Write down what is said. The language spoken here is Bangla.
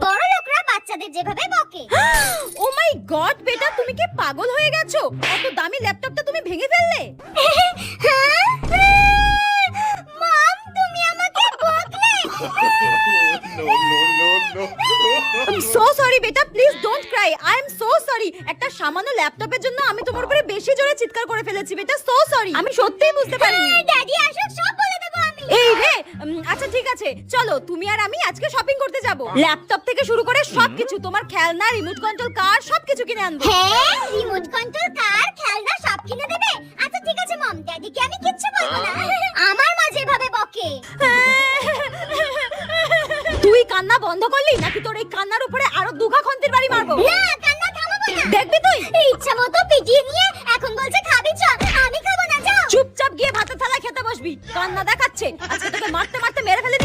বড় লোকরা বাচ্চাদের যেভাবে বকে। ও মাই গড বেটা, তুমি কি পাগল হয়ে গেছো? এত দামি ল্যাপটপটা তুমি ভেঙে ফেললে? মম, তুমি আমাকে বকলে। I'm so sorry বেটা, please don't Cry. I am so sorry. একটা সামান্য ল্যাপটপের জন্য আমি তোমার উপরে বেশি জোরে চিৎকার করে ফেলেছি বেটা। সো সরি, আমি সত্যিই বুঝতে পারিনি। ড্যাডি আসুক, সব বলে দেবো আমি। এই রে, আচ্ছা ঠিক আছে, চলো তুমি আর আমি আজকে শপিং করতে যাব। ল্যাপটপ থেকে শুরু করে সবকিছু, তোমার খেলনা, রিমোট কন্ট্রোল কার, সবকিছু কিনে আনবো। হ্যাঁ, রিমোট কন্ট্রোল কার, খেলনা সব কিনে দেবে? আচ্ছা ঠিক আছে মম, ড্যাডিকে আমি কিচ্ছু বলবো না। আমার মা যেভাবে বকে। তুই কান্না বন্ধ করলি নাকি তোর এই কান্নার উপরে আরো দুঘা খন্তির বাড়ি মারবো? না, কান্না থামাবো না। দেখবি তুই? ইচ্ছা মতো পিটিয়ে নিয়ে এখন বলছে খাবি চ। আমি খাবো না, যাও। চুপচাপ গিয়ে ভাতের থালায় খেতে বসবি। কান্না দেখাচ্ছে, আজকে তোকে মারতে মারতে মেরে ফেলে